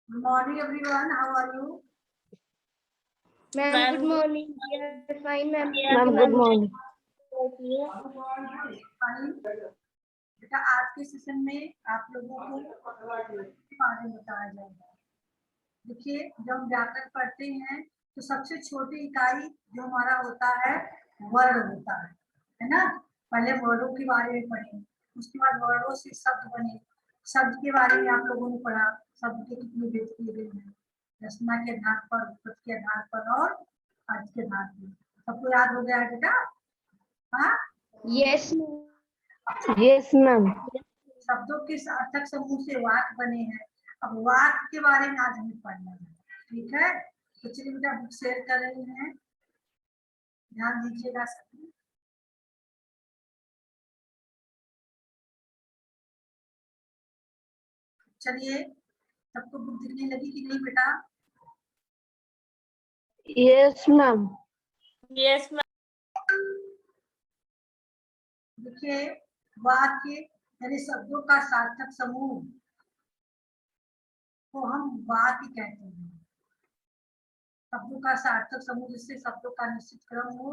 Good morning, everyone. How are you? Ma'am, good morning. We are fine, ma'am. Ma'am, good morning. Fine. बेटा आज के session में आप लोगों को के बारे में बताया जाएगा। देखिए, जब हम व्याकरण पढ़ते हैं तो सबसे छोटी इकाई जो हमारा होता है वर्ण होता है ना। पहले वर्णों के बारे में पढ़े, उसके बाद वर्णों से शब्द बने। शब्द के बारे में आप लोगों ने पढ़ा, शब्द के कितने भेद किए गए हैं, रचना के आधार पर, उपपद के आधार पर और अर्थ के आधार पर। सबको याद हो गया है बेटा? हाँ, Yes, Yes, ma'am. शब्दों के सार्थक समूह से वाक्य बने हैं। अब वाक्य के बारे में आज हमें पढ़ना है, ठीक है? तो चलिए बेटा, बुक शेयर कर रही हैं, ध्यान दीजिएगा सभी। चलिए, सबको बुक दिखने लगी कि नहीं बेटा? Yes, ma'am. yes, ma'am. देखिए, वाक्य यानी शब्दों का सार्थक समूह को हम वाक्य कहते हैं। शब्दों का सार्थक समूह जिससे शब्दों का निश्चित क्रम हो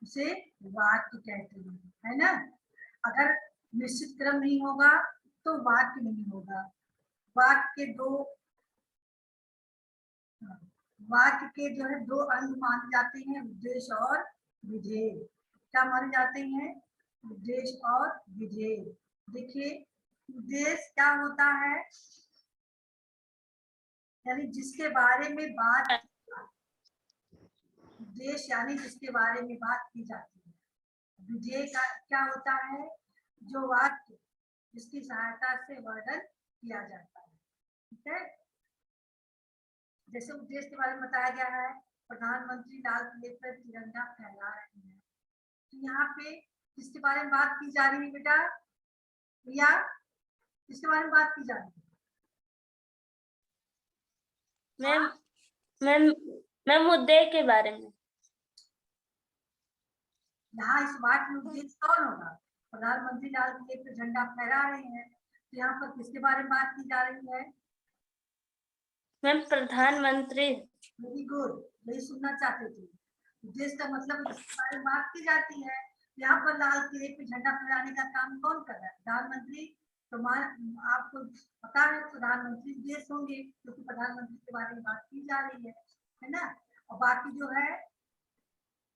उसे वाक्य कहते हैं, है ना। अगर निश्चित क्रम नहीं होगा तो वाक्य नहीं होगा। वाक्य के जो है दो अंग माने जाते हैं, उद्देश्य और विधेय। क्या माने जाते हैं? उद्देश्य और विधेय। देखिए, उद्देश्य क्या होता है, यानी जिसके बारे में बात, उद्देश्य यानी जिसके बारे में बात की जाती है। विधेय का क्या होता है? जो वाक्य जिसकी सहायता से वर्णन किया जाता है, ठीक है। जैसे उद्देश्य के बारे में बताया गया है, प्रधानमंत्री लाल किले पर तिरंगा फहरा रहे हैं। तो यहाँ पे किसके बारे में बात की जा रही है बेटा? या किसके बारे में बात की जा रही है? मैम मुद्दे के बारे में। यहाँ इस वाक्य में उद्देश्य कौन होगा? प्रधानमंत्री लाल किले पर झंडा फहरा रहे हैं, तो यहाँ पर किसके बारे में बात की जा रही है? मैम प्रधानमंत्री। वेरी गुड, यही सुनना चाहते थे। उद्देश्य का मतलब जिसके बारे में बात की जाती है। यहाँ पर लाल किले पे झंडा फहराने का काम कौन कर रहा है? प्रधानमंत्री। तो आपको पता है प्रधानमंत्री देश होंगे, क्योंकि प्रधानमंत्री के बारे में बात की जा रही है ना। और बाकी जो है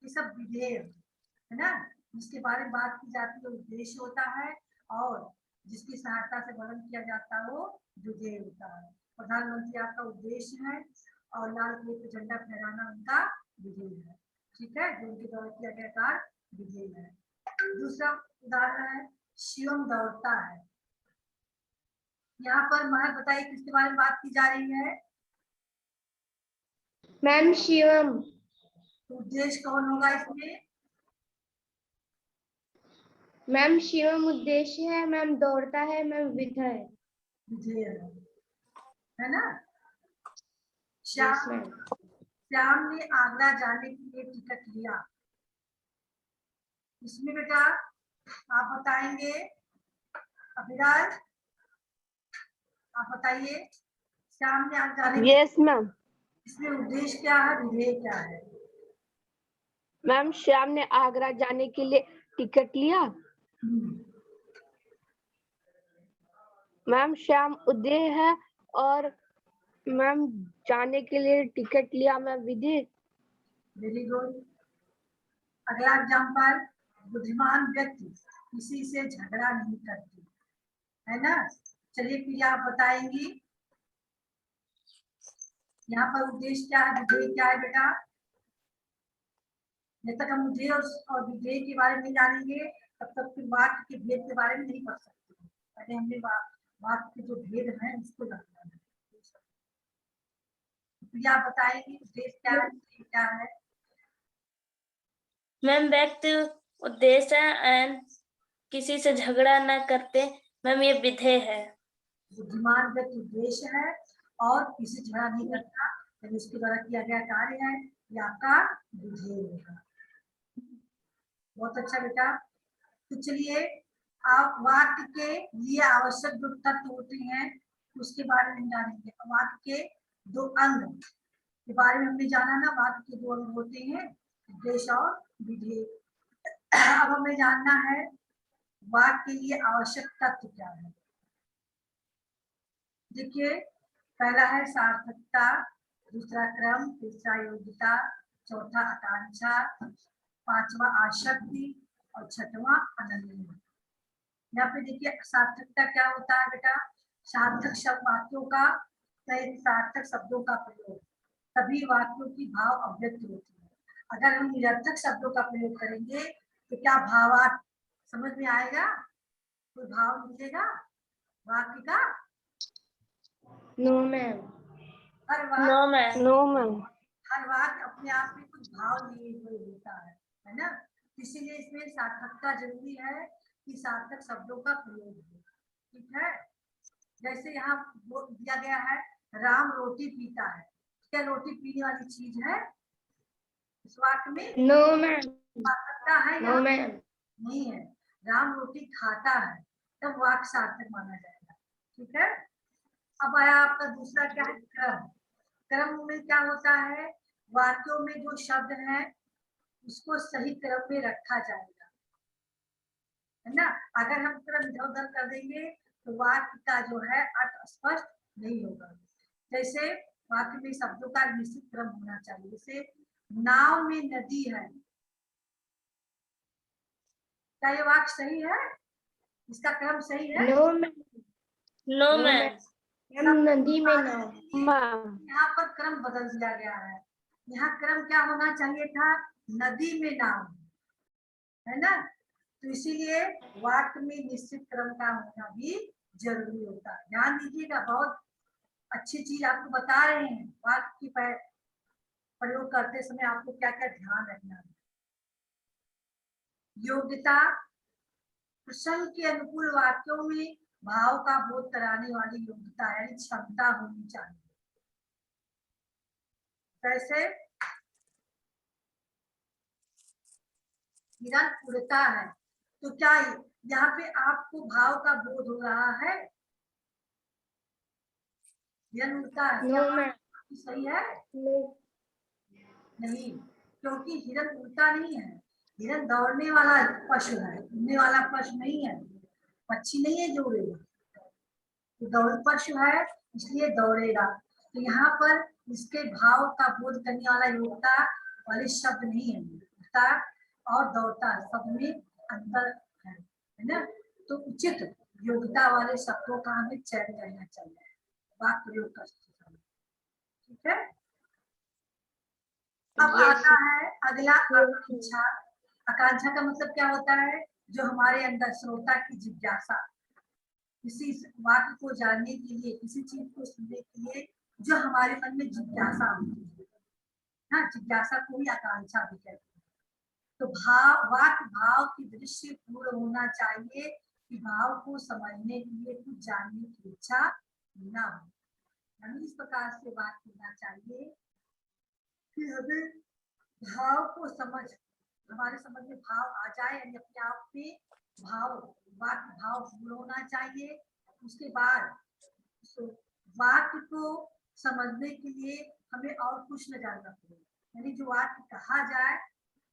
ये सब विधेय है ना, जिसके बारे में बात की जाती है उद्देश्य होता है, और जिसकी सहायता से वर्णन किया जाता है वो विधेय होता है। प्रधानमंत्री आपका उद्देश्य है और लाल किले पे झंडा फहराना उनका विधेय है, ठीक है, जो उनके द्वारा किया गया कार्य विधेय है। दूसरा उदाहरण है, शिवम दौड़ता है। यहाँ पर महक बताइए किसके बारे में बात की जा रही है? मैम शिवम। उद्देश्य कौन होगा इसमें? मैम शिवम उद्देश्य है, मैम दौड़ता है, मैम विधेय विधेय है ना। Yes, ma'am. श्याम ने आगरा जाने के लिए टिकट लिया। इसमें बेटा आप बताएंगे, अभिराज आप बताइए, श्याम ने आगरा जाने Yes, ma'am. इसमें उद्देश्य क्या है, विधेय क्या है? मैम श्याम ने आगरा जाने के लिए टिकट लिया। मैम श्याम उद्देश्य है और मैम जाने के लिए टिकट लिया मैम विधि। Very good. अगला एग्जाम्पल, बुद्धिमान व्यक्ति किसी से झगड़ा नहीं करते, है ना। चलिए फिर आप बताएंगी यहाँ पर उद्देश्य क्या है, विधेय क्या है बेटा? जब तक हम उद्देश्य और विधेय के बारे में नहीं जानेंगे तब तक फिर वाक्य के भेद के बारे में नहीं पढ़ सकते। पहले हमने वाक्य के जो भेद हैं उसको जानना है। फिर आप बताएंगे उद्देश्य क्या है, विधेय क्या है? मैम व्यक्ति उद्देश्य एंड किसी से झगड़ा न करते, मैम ये विधेय है। बुद्धिमान व्यक्ति उद्देश्य है और किसी से झगड़ा नहीं करता, यानी उसके द्वारा किया गया कार्य है, ये आपका विधेय होगा। बहुत अच्छा बेटा। तो चलिए आप वाक्य के लिए आवश्यक जो तत्व होते हैं उसके बारे में जानेंगे। वाक्य के दो अंग के बारे में हमने जाना ना, वाक्य के दो अंग होते हैं, उद्देश और विधेय। अब हमें जानना है वाक्य के लिए आवश्यक तत्व क्या है। देखिए, पहला है सार्थकता, दूसरा क्रम, तीसरा योग्यता, चौथा आकांक्षा, पांचवा आसक्ति और छठवां अनन्य। यहाँ पे देखिए सार्थकता क्या होता है बेटा, सार्थक शब्द वाक्यों का, सार्थक शब्दों का प्रयोग, तभी वाक्यों की भाव अभिव्यक्त होती है। अगर हम निरर्थक शब्दों का प्रयोग करेंगे तो क्या भावार्थ समझ में आएगा, कोई भाव मिलेगा वाक्य का? No ma'am. हर नो वाक्य मैम। No ma'am. हर वाक्य अपने आप में कुछ भाव लिए हुए होता है ना। इसीलिए इसमें सार्थकता जरूरी है कि सार्थक शब्दों का प्रयोग हो। ठीक है, जैसे यहाँ दिया गया है राम रोटी पीता है, क्या रोटी पीने वाली चीज है इस वाक्य में? No ma'am. सार्थकता है नो यहाँ? मैम। नहीं है। राम रोटी खाता है, तब वाक्य सार्थक माना जाएगा। ठीक है, अब आया आपका दूसरा क्या है, क्रम। क्रम में क्या होता है, वाक्यों में जो शब्द है उसको सही क्रम में रखा जाएगा, है ना। अगर हम क्रम इधर उधर कर देंगे तो वाक्य का जो है अर्थ स्पष्ट नहीं होगा। जैसे वाक्य में शब्दों का निश्चित क्रम होना चाहिए, जैसे नाव में नदी है, क्या ये वाक्य सही है, इसका क्रम सही है? No ma'am. No no ma'am. Ma'am. नदी में नाव। यहाँ पर क्रम बदल दिया गया है, यहाँ क्रम क्या होना चाहिए था, नदी में नाव, है ना। तो इसीलिए वाक्य में निश्चित क्रम का होना भी जरूरी होता है। ध्यान दीजिएगा, बहुत अच्छी चीज आपको बता रहे हैं, वाक्य की प्रयोग करते समय आपको क्या क्या ध्यान रखना है। योग्यता, प्रसंग के अनुकूल वाक्यों में भाव का बोध कराने वाली योग्यता यानी क्षमता होनी चाहिए। कैसे, हिरण उड़ता है, तो क्या यहाँ पे आपको भाव का बोध हो रहा है? हिरण उड़ता है, क्या नो मैम। सही है? नहीं, क्योंकि हिरण उड़ता नहीं है, हिरण दौड़ने वाला पशु है, उड़ने वाला पशु नहीं है, पक्षी नहीं है जो उड़ेगा, तो दौड़ पशु है इसलिए दौड़ेगा। तो यहाँ पर इसके भाव का बोध करने वाला योग्यता वाले शब्द नहीं है, उड़ता और दौड़ता सब में अंतर है ना। तो उचित योग्यता वाले शब्दों का हमें चयन करना चाहिए वाक्य प्रयोग करते समय। ठीक है, अब आता है अगला आकांक्षा। आकांक्षा का मतलब क्या होता है, जो हमारे अंदर श्रोता की जिज्ञासा, किसी वाक्य को जानने के लिए, किसी चीज को सुनने के लिए जो हमारे मन में जिज्ञासा होती है, हाँ, जिज्ञासा को ही आकांक्षा भी कहते हैं। तो वाक्य भाव की दृश्य पूर्ण होना चाहिए कि भाव को समझने के लिए कुछ जानने की इच्छा न हो। हमें इस प्रकार से बात करना चाहिए कि हमें भाव को हमारे समझ में भाव आ जाए, यानी अपने आप में वाक्य भाव पूर्ण होना चाहिए। उसके बाद वाक्य को समझने के लिए हमें और कुछ न जानना पड़े, यानी जो वाक्य कहा जाए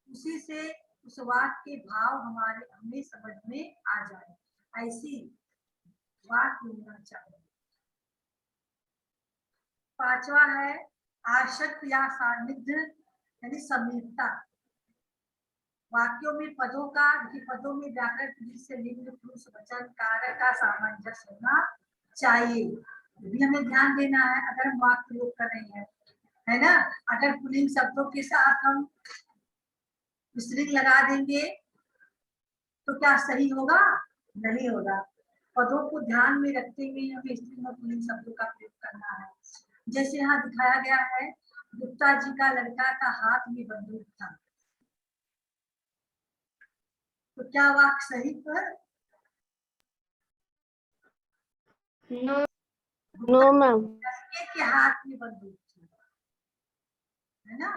उसी से उस वाक्य के भाव हमें समझ में आ जाए, ऐसी वाक्य होना चाहिए। पांचवा है आसक्त या सान्निध्य यानी समीपता। वाक्यों में पदों में व्याकरण से लिंग पुरुष वचन कारक का सामंजस्य होना चाहिए, भी हमें ध्यान देना है अगर हम वाक्य प्रयोग कर रहे हैं, है ना। अगर पुल्लिंग शब्दों के साथ हम स्त्रीलिंग लगा देंगे तो क्या सही होगा? नहीं होगा। पदों को ध्यान में रखते हुए हमें स्त्रीलिंग और पुल्लिंग शब्दों का प्रयोग करना है। जैसे यहाँ दिखाया गया है, गुप्ता जी का लड़का का हाथ में बंदूक था, तो क्या वाक्य सही पर? No ma'am. लड़के के हाथ में बंदूक थी, है ना।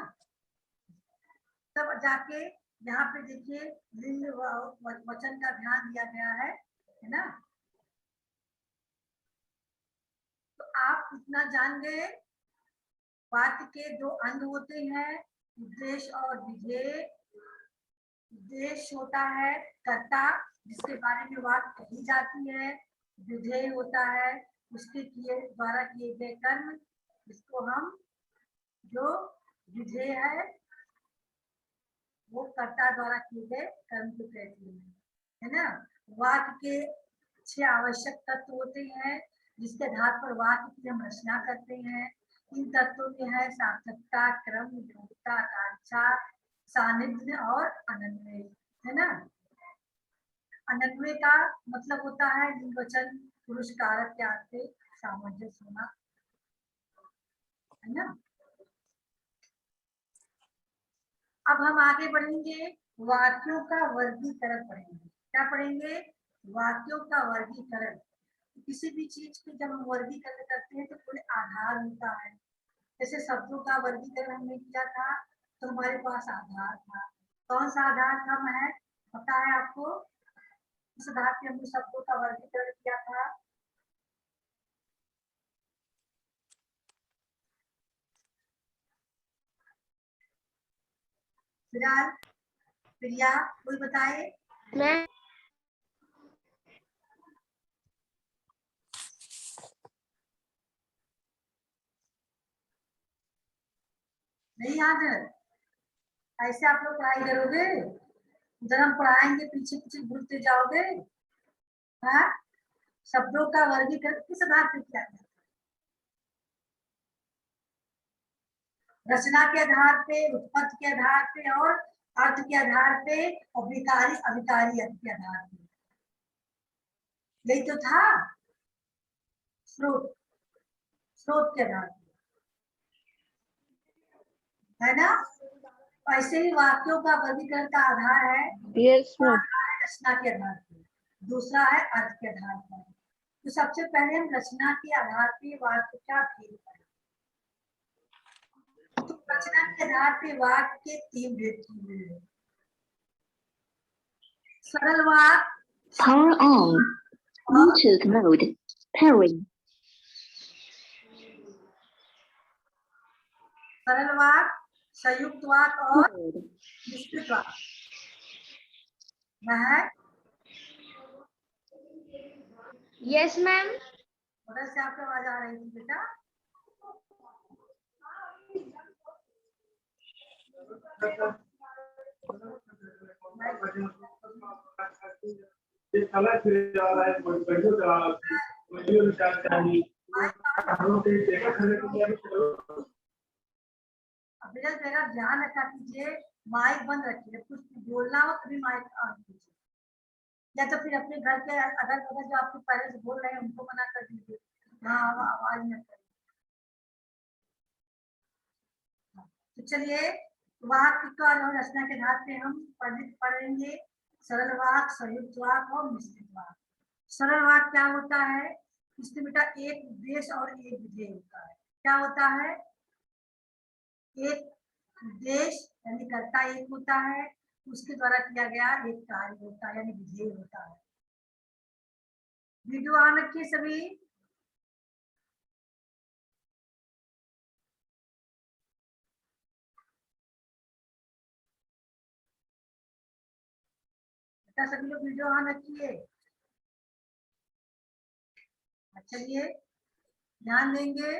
तब जाके यहाँ पे देखिए लिंग वचन का ध्यान दिया गया है ना। तो आप इतना जान गए वाक्य के दो अंग होते हैं, उद्देश्य और विधेय। उद्देश्य होता है कर्ता, जिसके बारे में बात कही जाती है। विधेय होता है उसके द्वारा किए गए कर्म, जिसको हम जो विधेय है वो कर्ता द्वारा किए गए कर्म को कहते हैं, है ना। वाक्य के 6 आवश्यक तत्व होते हैं, जिसके आधार पर वाक्य की हम रचना करते हैं। इन तत्वों में है सार्थकता, क्रम, योग्यता, आकांक्षा, सानिध्य और अनन्वय, है ना। अनन्वय का मतलब होता है निर्वचन पुरुष कारक के अर्थ से सामंजस्य होना, है ना। अब हम आगे बढ़ेंगे, वाक्यों का वर्गीकरण पढ़ेंगे। क्या पढ़ेंगे? वाक्यों का वर्गीकरण। किसी भी चीज के जब हम वर्गीकरण करते हैं तो कोई आधार होता है। जैसे शब्दों का वर्गीकरण हमने किया था तो हमारे पास आधार था। कौन सा आधार था है पता है आपको? इस आधार पे हमने शब्दों का वर्गीकरण किया था। फिलहाल प्रिया कोई बताए? मैं नहीं याद है? ऐसे आप लोग पढ़ाई करोगे? जब हम पढ़ाएंगे पीछे पीछे भूलते जाओगे। हाँ, शब्दों का वर्गीकरण किस आधार पर किया गया? रचना के आधार पे, उत्पत्ति के आधार पे और अर्थ के आधार पे और विकारी अविकारी अर्थ के आधार पे। यही तो था स्रोत, स्रोत के आधार पे, है ना। ऐसे ही वाक्यों का वर्गीकरण का आधार है, यस मैम। रचना के आधार पे, दूसरा है अर्थ के आधार पर। तो सबसे पहले हम रचना के आधार पे वाक्य का भेद करें। तो रचना के आधार पे वाक्य के 3 भेद किए हुए हैं। सरल वाक्य, Power on. Bluetooth mode. Pairing. सरल वाक्य, संयुक्त वाक्य और Mode. मिश्रित वाक्य। है यस मैम। उधर से आपकी आवाज आ रही थी बेटा। अभी मेरा ध्यान रखा कीजिए, माइक बंद रखिए, कुछ बोलना हो तभी माइक ऑन कीजिए, या तो फिर अपने घर के अगल बगल जो आपके पेरेंट्स बोल रहे हैं उनको मना कर दीजिए, हाँ आवाज न करें। तो चलिए वाक्य का रचना के आधार पे हम पढ़ेंगे सरल वाक्य, संयुक्त वाक्य और मिश्रित वाक्य। सरल वाक्य क्या होता है? इसमें बेटा एक उद्देश्य और एक विधेय होता है। क्या होता है? एक उद्देश्य यानी कर्ता एक होता है, उसके द्वारा किया गया एक कार्य होता है यानी विधेय होता है। वीडियो ऑन रखिए सभी। बेटा सभी लोग वीडियो ऑन रखिए। चलिए ध्यान देंगे।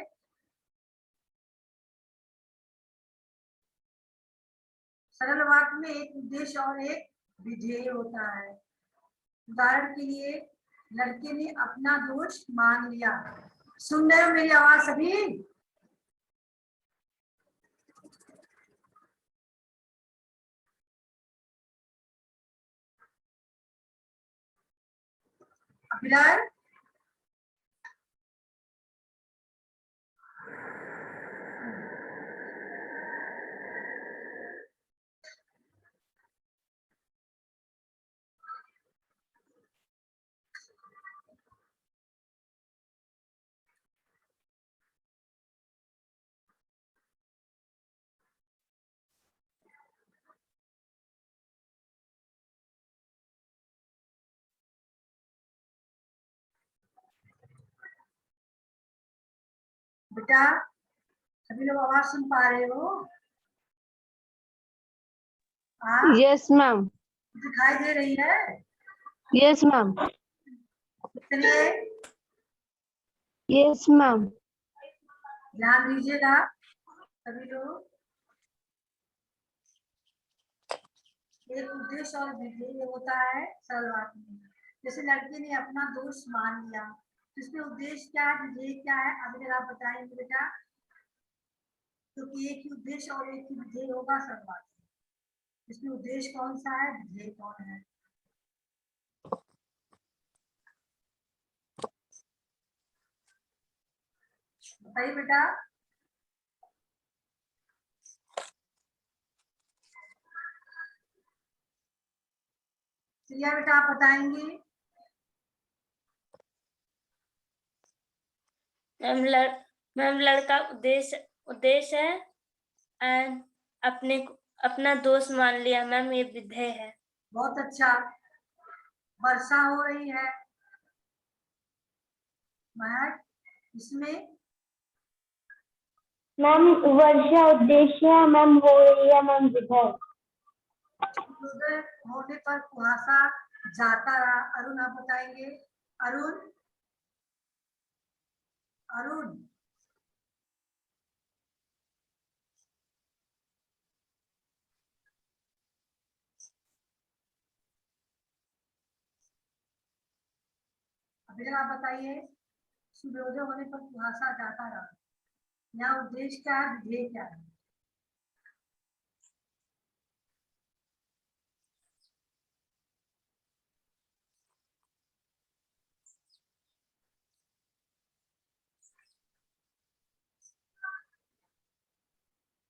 सरल वाक्य में एक उद्देश्य और एक विधेय होता है। उदाहरण के लिए, लड़के ने अपना दोष मान लिया। सुन रहे हो मेरी आवाज सभी? अभिलाष बेटा सभी लोग आवाज सुन पा रहे हो? हाँ, यस मैम। दिखाई दे रही है? Yes ma'am. चलिए यस मैम। ध्यान दीजिएगा सभी लोग। एक उद्देश्य और विधेय होता है सरल वाक्य में। जैसे लड़की ने अपना दोष मान लिया, तो इसमें उद्देश्य क्या है, विधेय क्या है, अब अगर आप बताएंगे बेटा, क्योंकि एक ही उद्देश्य और एक ही विधेय होगा सरल वाक्य में। इसमें उद्देश्य कौन सा है, विधेय कौन है? बताइए बेटा। प्रिया बेटा, आप बताएंगे? मैम लड़का उद्देश्य उद्देश्य है एंड अपना दोस्त मान लिया। मैम ये विधेय है। बहुत अच्छा। वर्षा हो रही है महक, इसमें मैम वर्षा उद्देश्य है, मैम हो रही है, मैम विधेय। सूर्योदय होने पर कुहासा जाता रहा। अरुण, आप बताएंगे? अरुण, अरुण, अभी आप बताइए। सूर्योदय होने पर कुहासा जाता रहा, यहाँ उद्देश्य क्या है, विधेय क्या है?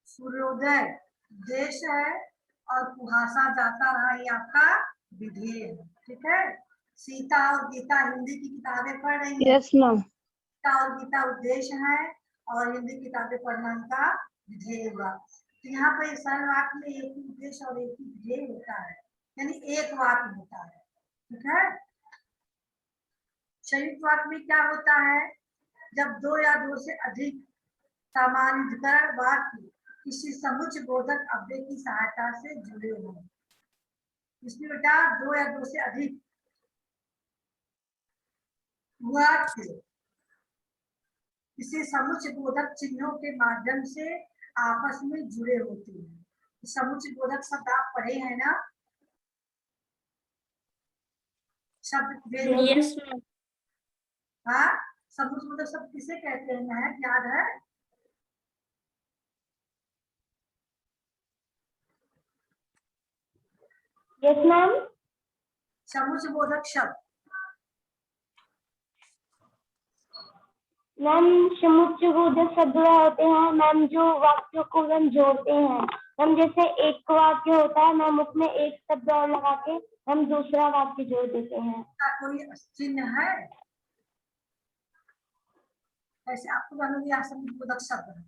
सूर्योदय उद्देश्य है और कुहासा जाता रहा, ये आपका विधेय है। ठीक है। सीता और गीता हिंदी की किताबें पढ़ रही है। Yes ma'am. सीता और गीता उद्देश्य है और हिंदी किताबें पढ़ना इनका विधेय हुआ। तो यहाँ पर सरल वाक्य में एक ही उद्देश्य और एक ही विधेय होता है, यानी एक वाक्य होता है। ठीक है। संयुक्त वाक्य में क्या होता है, जब दो या दो से अधिक सामान्यीकरण वाक्य किसी समुच्चय बोधक अव्यय की सहायता से जुड़े हों। इसमें बेटा दो या दो से अधिक वाक्य किसी समुच्चय बोधक चिन्हों के माध्यम से आपस में जुड़े होते हैं। समुच्चय बोधक शब्द आप पढ़े हैं ना, शब्द यस मैम। हाँ, समुच्चय बोधक शब्द किसे कहते हैं महक, याद है? Yes ma'am. समुच्चय बोधक शब्द मैम समुच्चय बोधक शब्द होते हैं मैम जो वाक्यों को हम जोड़ते हैं। हम जैसे एक वाक्य होता है मैम, उसमें एक शब्द और लगा के हम दूसरा वाक्य जोड़ देते हैं। का कोई चिन्ह है? ऐसे आपको मालूम समुच्चय बोधक शब्द है,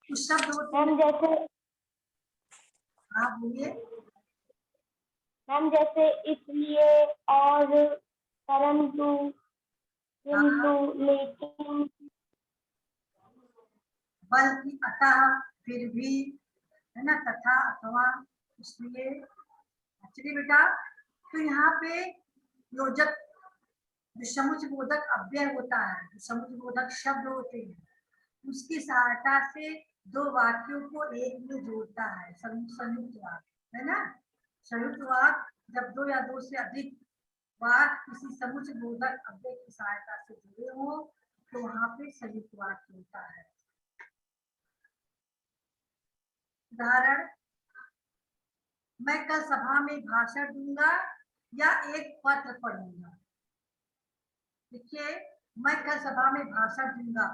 कुछ शब्द होते हैं। मैम जैसे हाँ बोलिए। मैम जैसे इसलिए और परंतु, किंतु, लेकिन। बल्कि, अतः, फिर भी, है ना, तथा, अथवा, इसलिए। चलिए बेटा, तो यहाँ पे योजक जो समुच्चय बोधक अव्यय होता है, जो समुच्चय बोधक शब्द होते हैं, उसकी सहायता से दो वाक्यों को एक में जोड़ता है संयुक्त वाक्य, है ना। संयुक्त वाक्य जब दो या दो से अधिक वाक्य किसी समुच्चय बोधक अव्यय की सहायता से जुड़े हो तो वहां पे संयुक्त वाक्य होता है। उदाहरण, मैं कल सभा में भाषण दूंगा या एक पत्र पढ़ूंगा। देखिए, मैं कल सभा में भाषण दूंगा,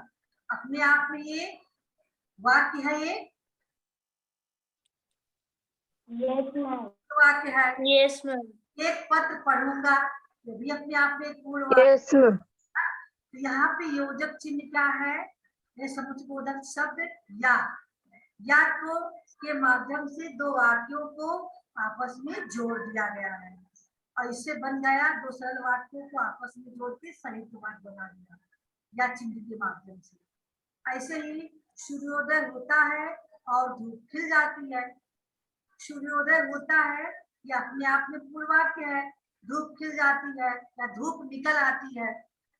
अपने आप में ये वाक्य है, ये यस मैम। वाक्य है। Yes ma'am. एक पत्र पढ़ूंगा, ये भी अपने आप में एक पूर्ण वाक्य। Yes ma'am. तो यहाँ पे योजक चिन्ह क्या है, ये समुच्चय बोधक शब्द या को के माध्यम से दो वाक्यों को आपस में जोड़ दिया गया है और इससे बन गया दो सरल वाक्यों को आपस में जोड़ के संयुक्त वाक्य बना दिया या चिन्ह के माध्यम से। ऐसे ही सूर्योदय होता है और धूप खिल जाती है। सूर्योदय होता है ये अपने आप में पूर्ण वाक्य है, धूप खिल जाती है या धूप निकल आती है,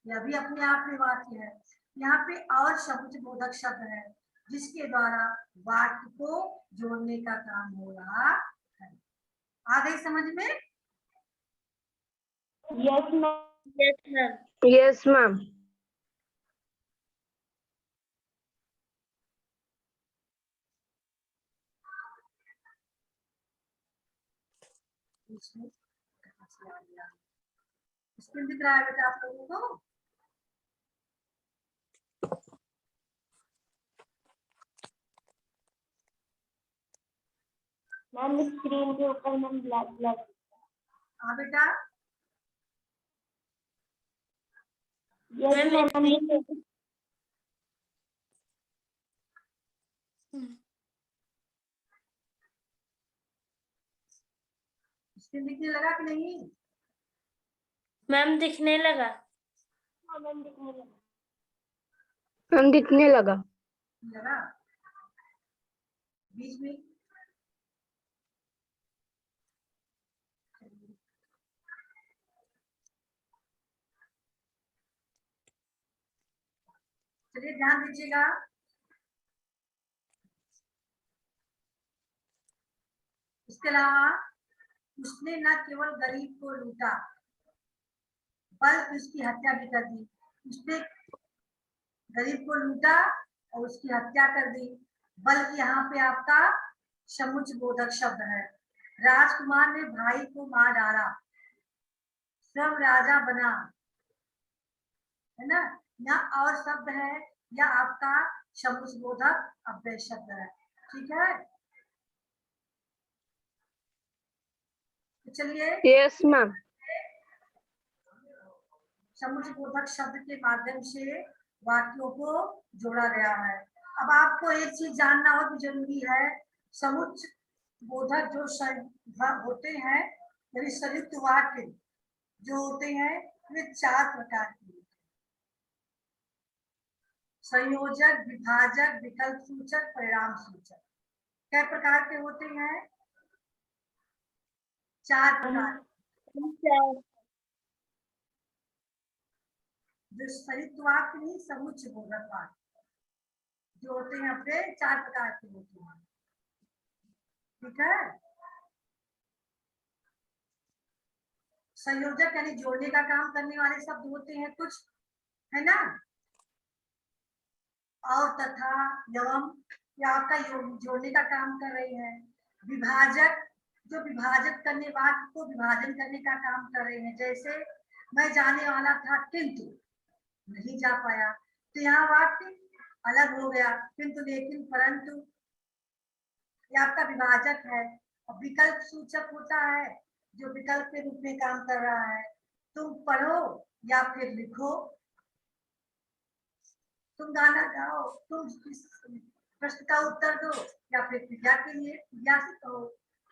यह भी अपने आप में वाक्य है। यहाँ पे और समुच्चयबोधक शब्द है जिसके द्वारा वाक्य को जोड़ने का काम हो रहा है। आ गई समझ में? Yes ma'am. Yes ma'am. Yes ma'am. Screen दिख रहा है बेटा आप लोगों को? मैम स्क्रीन के ऊपर मैम ब्लैक ब्लैक। हाँ बेटा यस मैम मैम। स्क्रीन दिखने लगा कि नहीं? मैम दिखने लगा। हाँ मैम दिखने लगा। मैम दिखने लगा। लगा बीच में चलिए ध्यान दीजिएगा। इसके अलावा उसने न केवल गरीब को लूटा बल्कि उसकी हत्या भी कर दी। उसने गरीब को लूटा और उसकी हत्या कर दी, बल्कि यहाँ पे आपका समुच्चयबोधक शब्द है। राजकुमार ने भाई को मार डाला, सब राजा बना, है ना? यहाँ और शब्द है या आपका समुच्चयबोधक अव्यय शब्द है। ठीक है, तो चलिए यस मैम। समुच्चयबोधक शब्द के माध्यम से वाक्यों को जोड़ा गया है। अब आपको एक चीज जानना और भी जरूरी है, समुच्चयबोधक जो होते हैं यानी संयुक्त वाक्य जो होते हैं वे 4 प्रकार के होते हैं। संयोजक, विभाजक, विकल्प सूचक, परिणाम सूचक। कै प्रकार के होते हैं? 4 प्रकार। जो संयुक्त वाक्य नहीं, समुच्चयबोधक वाक्य जो होते हैं अपने 4 प्रकार के होते हैं। ठीक है, संयोजक यानी जोड़ने का काम करने वाले शब्द होते हैं कुछ, है ना? और, तथा, एवं या आपका जोड़ने का काम कर रहे हैं। विभाजक जो विभाजन करने वाक्य को विभाजन करने का काम कर रहे हैं। जैसे मैं जाने वाला था किंतु नहीं जा पाया, तो यहाँ वाक्य अलग हो गया, किंतु, लेकिन, परंतु, ये आपका विभाजक है। और विकल्प सूचक होता है जो विकल्प के रूप में काम कर रहा है। तुम पढ़ो या फिर लिखो, तुम गाना गाओ, तुम प्रश्न का उत्तर दो, या फिर क्रिया के लिए क्रिया से कहो,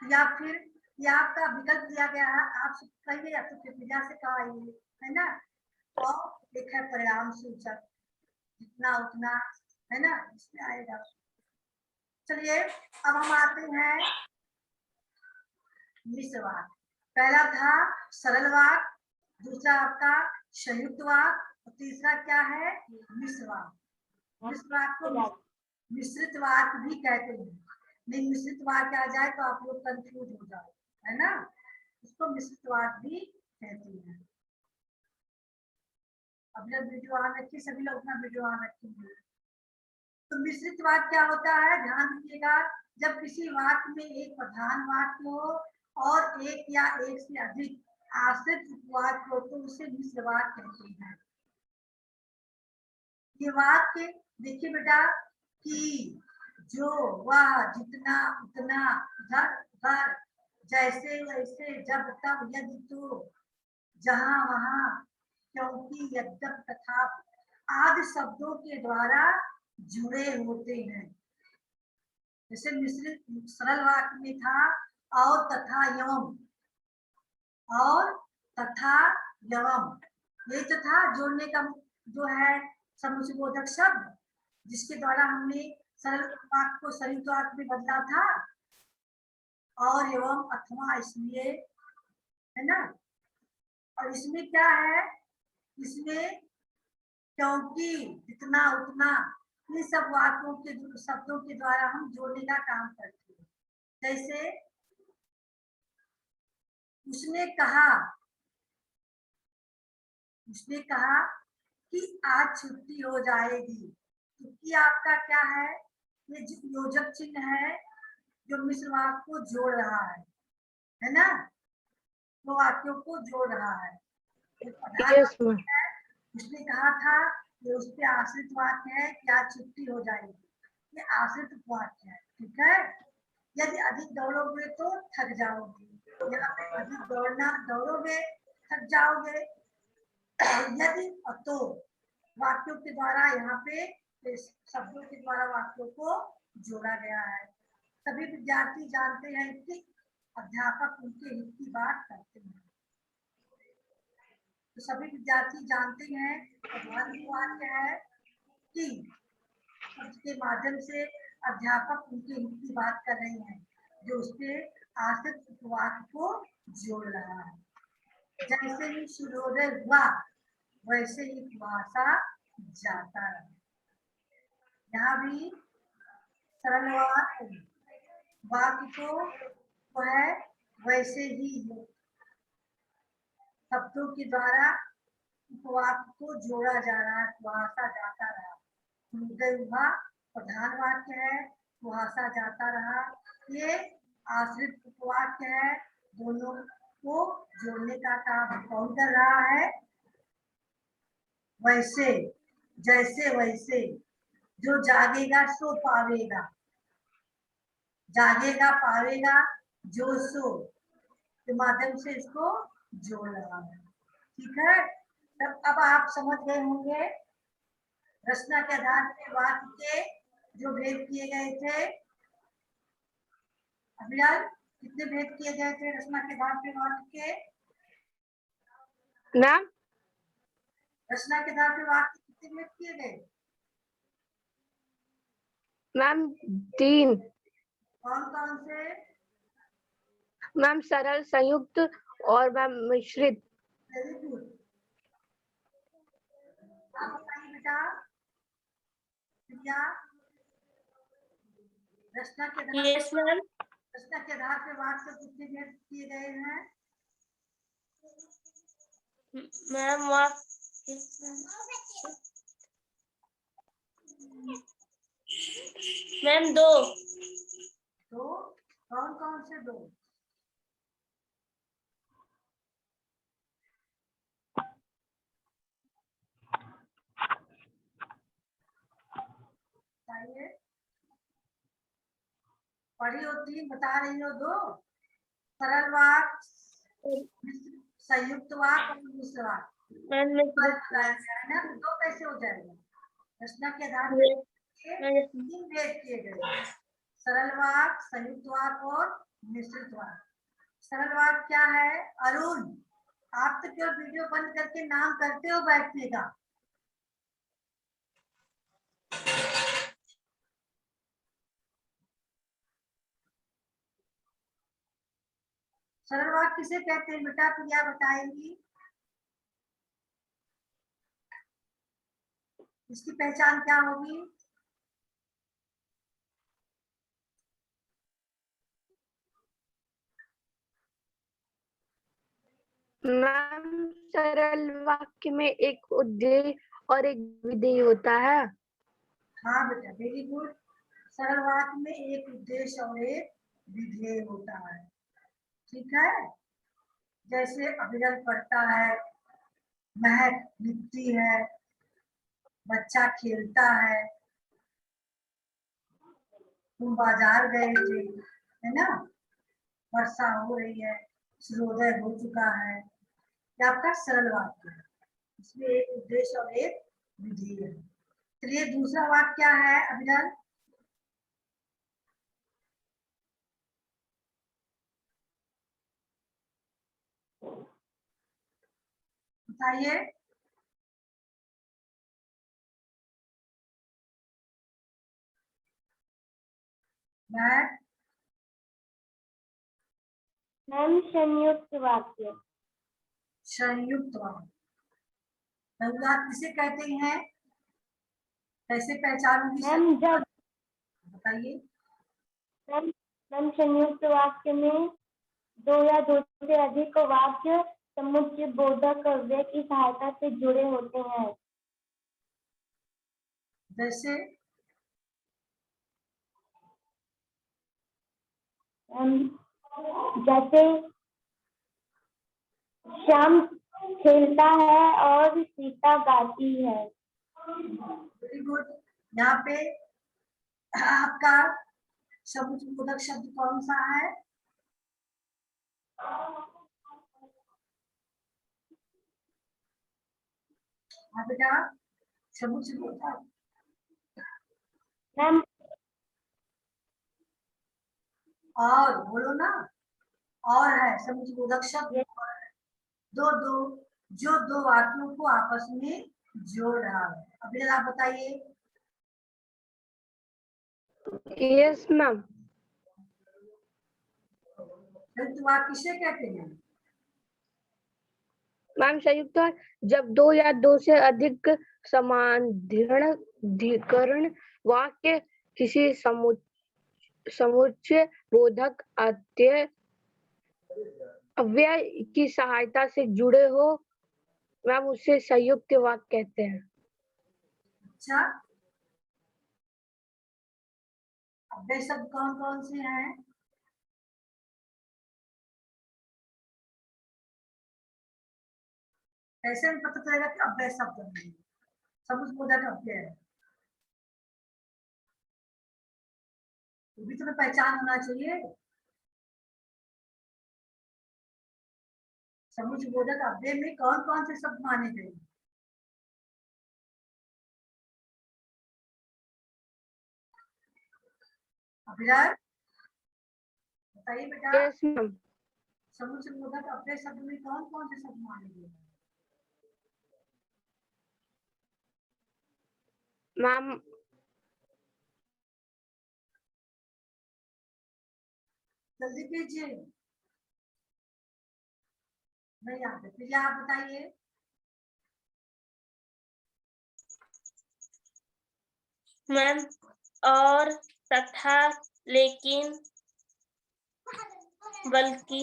या फिर या आपका विकल्प दिया गया है, आप कहिए या तो फिर क्रिया से कहिए, है ना? और एक है परिणाम सूचक, जितना उतना, है ना, इसमें आएगा। चलिए अब हम आते हैं मिश्र वाक्य। पहला था सरल वाक्य, दूसरा आपका संयुक्त वाक्य, और तीसरा क्या है? मिश्र वाक्य। मिश्र वाक्य को मिश्रित वाक्य भी कहते हैं। नहीं मिश्रित वाक्य आ जाए तो आप लोग कंफ्यूज हो जाओ, है ना? उसको मिश्रित वाक्य भी कहते हैं। अब जब वीडियो ऑन रखिए, सभी लोग अपना वीडियो ऑन रखेंगे। तो मिश्रित वाक्य क्या होता है? ध्यान दीजिएगा, जब किसी वाक्य में एक प्रधान वाक्य हो और एक या एक से अधिक आश्रित वाक्य हो तो उसे मिश्र वाक्य कहते हैं। ये वाक्य देखिए बेटा कि जो, वह, जितना, उतना, उधर, उधर, जैसे वैसे, जब तब, यदि तो, जहां वहां, क्योंकि, यद्यप, तथा आदि शब्दों के द्वारा जुड़े होते हैं। जैसे मिश्रित सरल वाक्य में था और, तथा, एवं, और, तथा, एवं, ये तो था जोड़ने का जो है समुच्चयबोधक शब्द। जिसके द्वारा हमने सरल वाक्य को संयुक्त वाक्य में बदला था, और एवं अथवा इसलिए, है ना। और इसमें क्या है, इसमें क्योंकि, इतना उतना, ये सब वाक्यों के शब्दों के द्वारा हम जोड़ने का काम करते हैं। जैसे उसने कहा कि आज छुट्टी हो जाएगी, क्योंकि आपका क्या है, ये योजक चिन्ह है जो मिश्र वाक्य को जोड़ रहा है ना, दो वाक्यों को जोड़ रहा है। Yes ma'am. उसने कहा था, ये उस पे आश्रित वाक्य है कि आज छुट्टी हो जाएगी, ये आश्रित वाक्य है, ठीक है। यदि अधिक दौड़ोगे तो थक जाओगे, यहाँ पे अधिक दौड़ोगे थक जाओगे। यदि तो वाक्यों के द्वारा यहाँ पे शब्दों के द्वारा वाक्यों को जोड़ा गया है। सभी विद्यार्थी जानते हैं कि अध्यापक उनके हित की बात करते हैं, तो सभी विद्यार्थी जानते हैं प्रधान वाक्य है कि उसके माध्यम से अध्यापक उनके हित की बात कर रहे हैं, जो उसके आश्रित वाक्य को जोड़ रहा है। जैसे ही सूर्योदय हुआ वैसे ही कुहासा जाता रहा। यहाँ भी सरल वाक्य को है वैसे ही है, शब्दों के द्वारा उपवाक्य को जोड़ा जा रहा है, कुहासा जाता रहा। सूर्योदय हुआ प्रधान वाक्य है, कुहासा जाता रहा ये आश्रित उपवाक्य है। दोनों को जोड़ने का काम कौन कर रहा है, वैसे, जैसे वैसे, जो जागेगा सो पावेगा, जागेगा पावेगा, जो सो के माध्यम से इसको जोड़ रहा है, ठीक है। तब अब आप समझ गए होंगे रचना के आधार पर वाक्य के जो भेद किए गए थे। अभिलाल, कितने भेद किए गए थे रचना के आधार पर वाक्य के? मैम रचना के आधार पर वाक्य कितने भेद किए गए? मैम 3। कौन कौन से? मैम सरल, संयुक्त और मैम मिश्रित। Very good. आप बताइए बेटा, प्रिया, रचना के आधार यस मैम। रचना के आधार पर वाक्य कितने भेद किए गए हैं? Ma'am ma'am 2। तो कौन कौन से 2? बताइए, पढ़ी हो 3, बता रही हो 2। सरल वाक्य, संयुक्त वाक्य और मिश्र वाक्य। मैम बताया गया है ना, तो 2 कैसे हो जाएगा? रचना के आधार पर 3 भेद किए गए, सरल वाक्य, संयुक्त वाक्य और मिश्रित वाक्य। सरल वाक्य क्या है? अरुण, आप तो केवल वीडियो बंद करके नाम करते हो बैठने का। सरल वाक्य किसे कहते हैं बेटा, प्रिया बताएंगी? इसकी पहचान क्या होगी? मैम सरल वाक्य में एक उद्देश्य और एक विधेय होता है। हाँ बेटा, वेरी गुड। सरल वाक्य में एक उद्देश्य और एक विधेय होता है, ठीक है। जैसे अभिनव पढ़ता है, महक लिखती है, बच्चा खेलता है, तुम बाजार गए थे, है ना, वर्षा हो रही है, सूर्योदय हो चुका है। ये आपका सरल वाक्य है, इसमें एक उद्देश्य और एक विधेय है। चलिए दूसरा वाक्य क्या है अभिनव? बताइए। मैं मैम संयुक्त वाक्य। संयुक्त वाक्य। बहुलाद किसे कहते हैं, कैसे पहचानूंगी सर? मैम जब बताइए। मैम संयुक्त वाक्य में दो या दो से अधिक वाक्य समुच्चय बोधक अव्यय की सहायता से जुड़े होते हैं। जैसे जैसे श्याम खेलता है और सीता गाती है। Very good. यहाँ पे आपका समुच्चय बोधक शब्द कौन सा है? हाँ बेटा, समुच्चय बोधक। मैम और बोलो ना, और है समुच्चय बोधक शब्द। दो दो, जो दो वाक्यों को आपस में जोड़ रहा है। अभी आप बताइए। Yes ma'am. संयुक्त वाक्य किसे कहते हैं? मैम संयुक्त वाक्य जब दो या दो से अधिक समानाधिकरण वाक्य किसी समुच्चय बोधक अव्यय की सहायता से जुड़े हो, मैम उसे संयुक्त वाक्य कहते हैं। अच्छा, अव्यय शब्द कौन कौन से हैं? कैसे में पता चलेगा कि अव्यय शब्द है? समुच्चय बोधक अव्यय है, ये भी तुम्हें पहचान होना चाहिए। समुच्चय बोधक अव्यय में कौन कौन से शब्द माने गए? अभिलाष बताइए बेटा, यस मैम। समुच्चय बोधक अव्यय शब्द में कौन कौन से शब्द माने गए? मैम जल्दी कीजिए, नहीं आते। फिर आप बताइए। मैम और, तथा, लेकिन, बल्कि,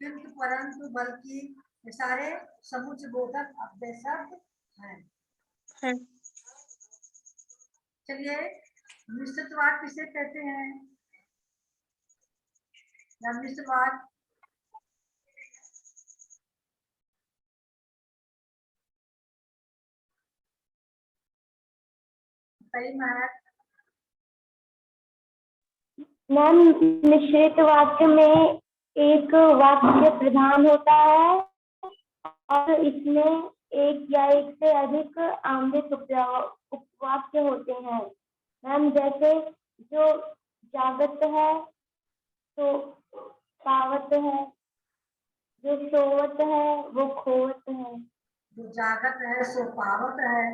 किंतु, परंतु, बल्कि, ये सारे समुच्चय बोधक अव्यय शब्द हैं। हैं। चलिए, मिश्रित वाक्य किसे कहते हैं? या मिश्र वाक्य? सही महक। मैम मिश्रित वाक्य में एक वाक्य प्रधान होता है और इसमें एक या एक से अधिक आंशिक उपवाक्य होते हैं। मैम जैसे जो जागत है तो पावत है, जो सोवत है वो खोवत है। जो जागत है सो पावत है,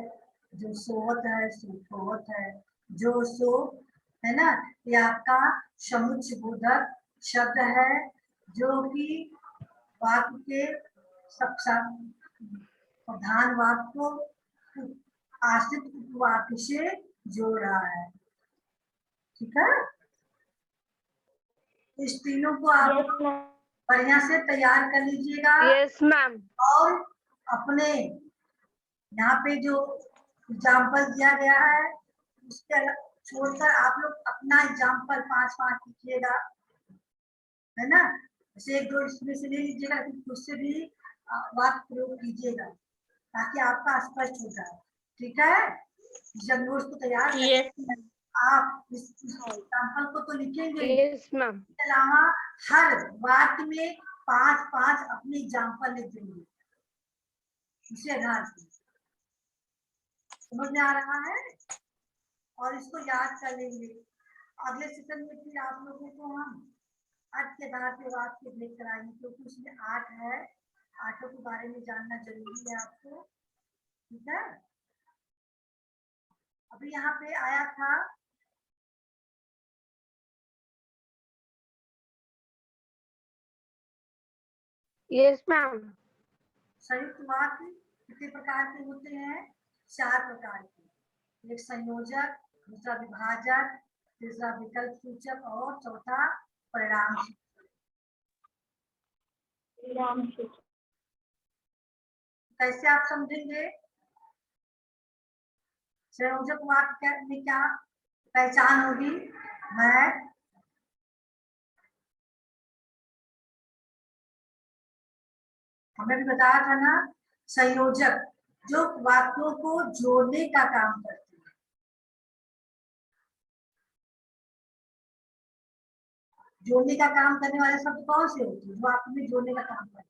जो सोवत है सो खोवत है। जो सो है ना, ये आपका समुच्चय बोधक शब्द है, जो कि वाक्य के सब प्रधान वाक्य को आश्रित उपवाक्य से जोड़ रहा है। ठीक है, इस तीनों को आप यस मैम। बढ़िया से तैयार कर लीजिएगा। Yes ma'am. और अपने यहाँ पे जो एग्जाम्पल दिया गया है उसके छोड़कर आप लोग अपना एग्जाम्पल 5-5 लीजिएगा, है ना। जैसे एक दो इसमें से ले लीजिएगा, खुद से भी वाक्य प्रयोग कीजिएगा ताकि आपका स्पष्ट हो जाए। ठीक है, जब नोट्स को तैयार यस करेंगे आप इस एग्जाम्पल को तो लिखेंगे, यस मैम। इसके अलावा हर वाक्य में 5-5 अपने एग्जाम्पल लिख देंगे। इसे आधार पे समझ में आ रहा है, और इसको याद कर लेंगे। अगले सेशन में फिर आप लोगों को हम अर्थ के आधार पे वाक्य ब्रेक कराएंगे, क्योंकि उसमें 8 है, 8 के बारे में जानना जरूरी है आपको। ठीक है, अभी यहाँ पे आया था यस मैम। संयुक्त वाक्य कितने प्रकार के होते हैं? 4 प्रकार के। एक संयोजक, दूसरा विभाजक, तीसरा विकल्प सूचक और चौथा परिणाम सूचक। परिणाम सूचक। कैसे आप समझेंगे? संयोजक वाक्य में क्या पहचान होगी? मैं हमने भी बताया था ना, संयोजक जो वाक्यों को जोड़ने का काम करते हैं। जोड़ने का काम करने वाले शब्द कौन से होते हैं? जो वाक्य में जोड़ने का काम करते हैं।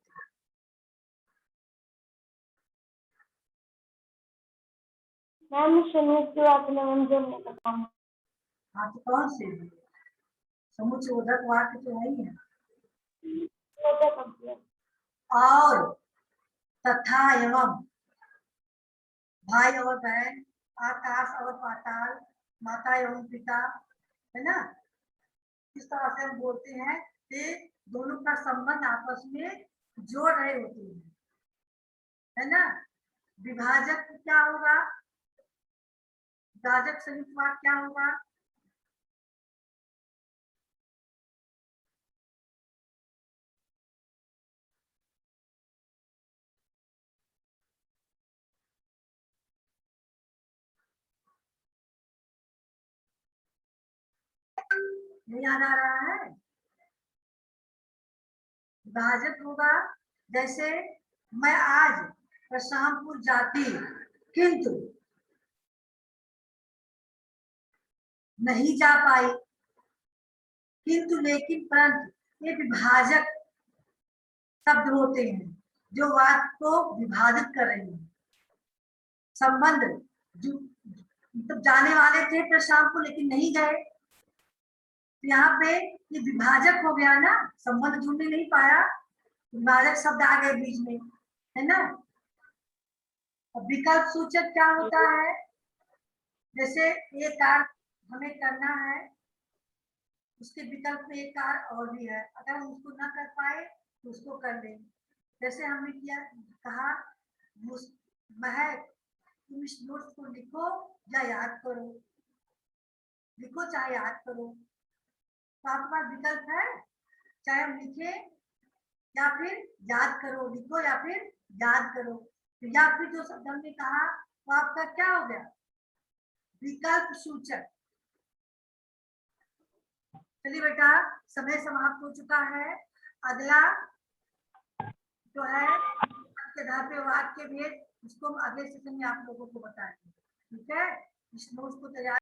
मैम संयुक्त वाक्य में जोड़ने का काम। हाँ, तो कौन से? समुच्चयबोधक वाक्य तो है ही है। और, तथा, एवं, भाई और बहन, आकाश और पाताल, माता एवं पिता, है ना? इस तरह से हम बोलते हैं कि दोनों का संबंध आपस में जोड़ रहे होते हैं, है ना? विभाजक क्या होगा? विभाजक संयुक्त वाक्य क्या होगा? नहीं याद आ रहा है? विभाजक होगा जैसे मैं आज प्रशांतपुर जाती किंतु नहीं जा पाई। किंतु, लेकिन, परंतु ये विभाजक शब्द होते हैं जो वाक्य को विभाजित कर रहे हैं। संबंध जो मतलब जाने वाले थे प्रशांतपुर लेकिन नहीं गए, तो यहाँ पे ये विभाजक हो गया ना, संबंध जुड़ने नहीं पाया, विभाजक शब्द आ गए बीच में, है ना? और विकल्प सूचक क्या होता है? जैसे एक कार्य हमें करना है, उसके विकल्प में एक कार्य और भी है, अगर हम उसको ना कर पाए तो उसको कर लें। जैसे हमने किया कहा, महक तुम इस नोट्स को लिखो या याद करो, लिखो चाहे याद करो। तो आपके पास विकल्प है, चाहे हम लिखे या फिर याद करो, लिखो या फिर याद करो। तो या फिर जो शब्द हमने कहा वो आपका क्या हो गया? विकल्प सूचक। चलिए बेटा, समय समाप्त हो चुका है। अगला जो है आपके घर पे वाक्य भेद, उसको हम अगले सेशन में आप लोगों को बताएंगे। ठीक है? इस नोट्स को तैयार